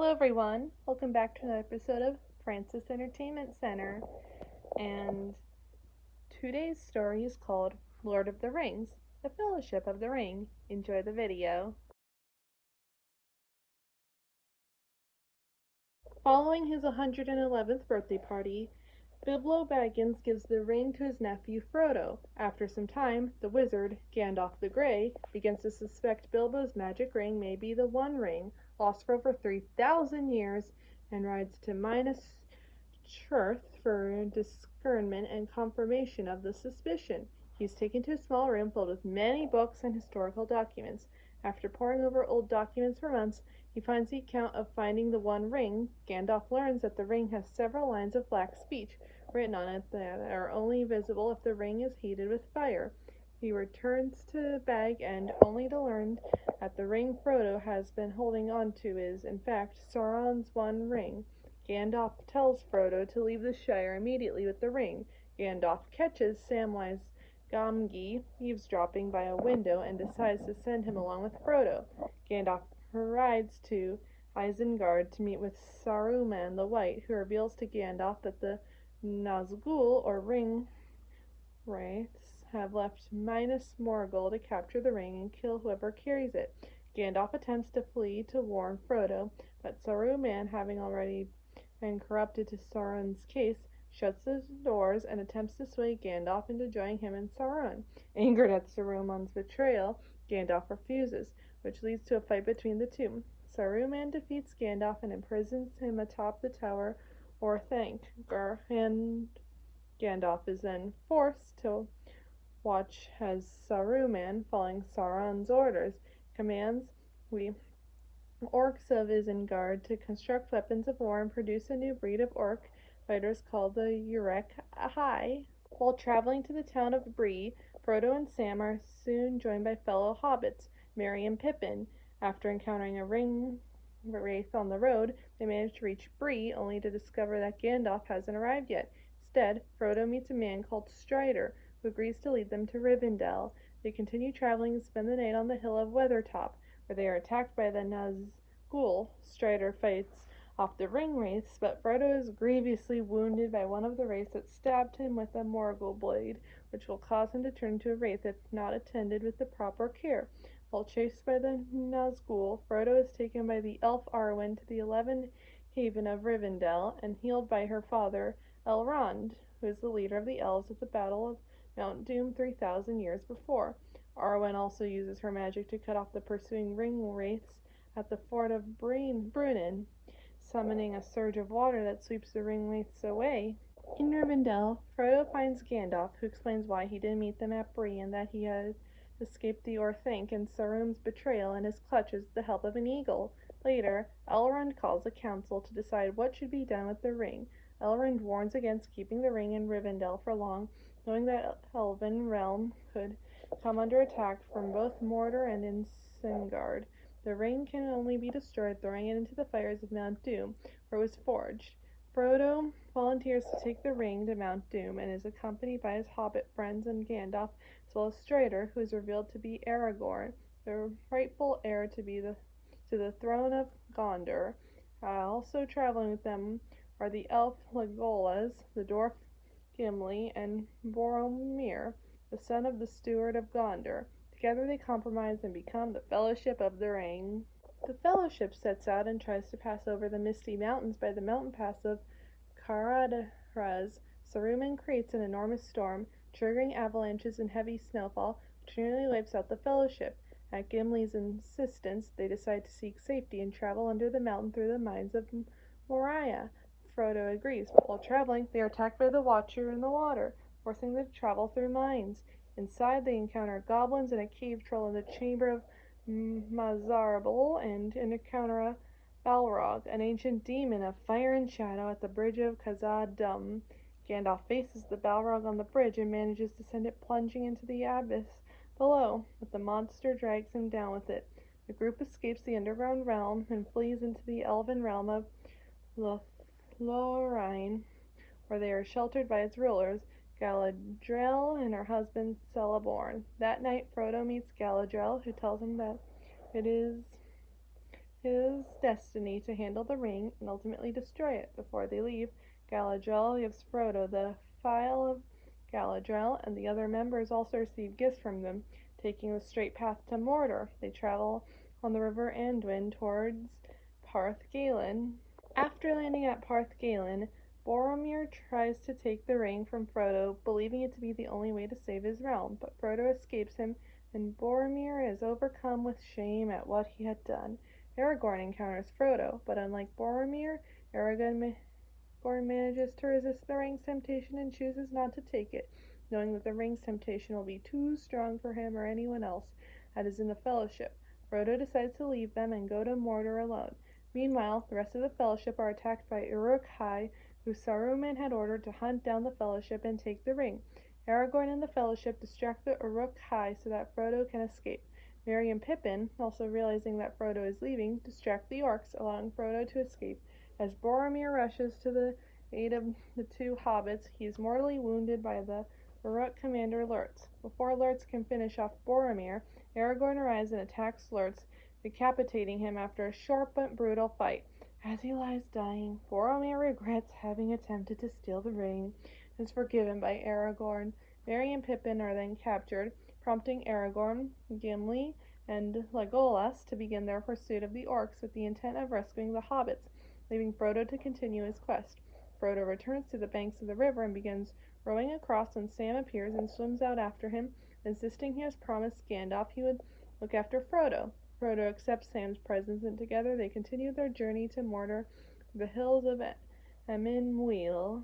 Hello everyone, welcome back to another episode of Francis Entertainment Center, and today's story is called Lord of the Rings, The Fellowship of the Ring. Enjoy the video. Following his 111th birthday party, Bilbo Baggins gives the ring to his nephew Frodo. After some time, the wizard, Gandalf the Grey, begins to suspect Bilbo's magic ring may be the One Ring, lost for over 3,000 years, and rides to Minas Tirith for discernment and confirmation of the suspicion. He is taken to a small room filled with many books and historical documents. After poring over old documents for months, he finds the account of finding the One Ring. Gandalf learns that the ring has several lines of black speech written on it that are only visible if the ring is heated with fire. He returns to Bag End only to learn that the ring Frodo has been holding on to is, in fact, Sauron's One Ring. Gandalf tells Frodo to leave the Shire immediately with the ring. Gandalf catches Samwise Gamgee eavesdropping by a window and decides to send him along with Frodo. Gandalf rides to Isengard to meet with Saruman the White, who reveals to Gandalf that the Nazgul, or ring wraiths, have left Minas Morgul to capture the ring and kill whoever carries it. Gandalf attempts to flee to warn Frodo, but Saruman, having already been corrupted to Sauron's case, shuts the doors and attempts to sway Gandalf into joining him and Sauron. Angered at Saruman's betrayal, Gandalf refuses, which leads to a fight between the two. Saruman defeats Gandalf and imprisons him atop the Tower Orthanc, and Gandalf is then forced to watch as Saruman, following Sauron's orders, commands the orcs of Isengard to construct weapons of war and produce a new breed of orc fighters called the Uruk-hai. While traveling to the town of Bree, Frodo and Sam are soon joined by fellow hobbits, Merry and Pippin. After encountering a ring wraith on the road, they manage to reach Bree, only to discover that Gandalf hasn't arrived yet. Instead, Frodo meets a man called Strider, who agrees to lead them to Rivendell. They continue traveling and spend the night on the hill of Weathertop, where they are attacked by the Nazgul. Strider fights off the ring wraiths, but Frodo is grievously wounded by one of the wraiths that stabbed him with a Morgul blade, which will cause him to turn into a wraith if not attended with the proper care. While chased by the Nazgul, Frodo is taken by the elf Arwen to the Eleven Haven of Rivendell and healed by her father, Elrond, who is the leader of the elves at the Battle of Mount Doom 3,000 years before. Arwen also uses her magic to cut off the pursuing ring wraiths at the fort of Brunnen, summoning a surge of water that sweeps the ring wraiths away. In Rivendell, Frodo finds Gandalf, who explains why he didn't meet them at Bree and that he had escaped the Orthanc and Sauron's betrayal in his clutches with the help of an eagle. Later, Elrond calls a council to decide what should be done with the ring. Elrond warns against keeping the ring in Rivendell for long, knowing that Elven realm could come under attack from both Mordor and Isengard. The ring can only be destroyed throwing it into the fires of Mount Doom, where it was forged. Frodo volunteers to take the ring to Mount Doom and is accompanied by his hobbit friends and Gandalf, as well as Strider, who is revealed to be Aragorn, the rightful heir to the throne of Gondor. Also traveling with them are the elf Legolas, the dwarf Gimli, and Boromir, the son of the Steward of Gondor. Together they compromise and become the Fellowship of the Ring. The Fellowship sets out and tries to pass over the Misty Mountains by the mountain pass of Caradhras. Saruman creates an enormous storm, triggering avalanches and heavy snowfall, which nearly wipes out the Fellowship. At Gimli's insistence, they decide to seek safety and travel under the mountain through the mines of Moria. Frodo agrees, but while traveling, they are attacked by the Watcher in the water, forcing them to travel through mines. Inside, they encounter goblins and a cave troll in the chamber of Mazarbul, and encounter a Balrog, an ancient demon of fire and shadow, at the bridge of Khazad-dûm. Gandalf faces the Balrog on the bridge and manages to send it plunging into the abyss below, but the monster drags him down with it. The group escapes the underground realm and flees into the elven realm of Lothlorien, where they are sheltered by its rulers, Galadriel and her husband Celeborn. That night, Frodo meets Galadriel, who tells him that it his destiny to handle the ring and ultimately destroy it. Before they leave, Galadriel gives Frodo the Phial of Galadriel, and the other members also receive gifts from them. Taking the straight path to Mordor, they travel on the river Anduin towards Parth Galen. After landing at Parth Galen, Boromir tries to take the ring from Frodo, believing it to be the only way to save his realm, but Frodo escapes him, and Boromir is overcome with shame at what he had done. Aragorn encounters Frodo, but unlike Boromir, Aragorn manages to resist the ring's temptation and chooses not to take it, knowing that the ring's temptation will be too strong for him or anyone else that is in the Fellowship. Frodo decides to leave them and go to Mordor alone. Meanwhile, the rest of the Fellowship are attacked by Uruk-hai, who Saruman had ordered to hunt down the Fellowship and take the ring. Aragorn and the Fellowship distract the Uruk-hai so that Frodo can escape. Merry and Pippin, also realizing that Frodo is leaving, distract the orcs, allowing Frodo to escape. As Boromir rushes to the aid of the two hobbits, he is mortally wounded by the Uruk commander Lurtz. Before Lurtz can finish off Boromir, Aragorn arrives and attacks Lurtz, decapitating him after a short but brutal fight. As he lies dying, Boromir regrets having attempted to steal the ring and is forgiven by Aragorn. Merry and Pippin are then captured, prompting Aragorn, Gimli, and Legolas to begin their pursuit of the orcs with the intent of rescuing the hobbits, leaving Frodo to continue his quest. Frodo returns to the banks of the river and begins rowing across when Sam appears and swims out after him, insisting he has promised Gandalf he would look after Frodo. Frodo accepts Sam's presence, and together they continue their journey to Mordor, the hills of Emyn Muil.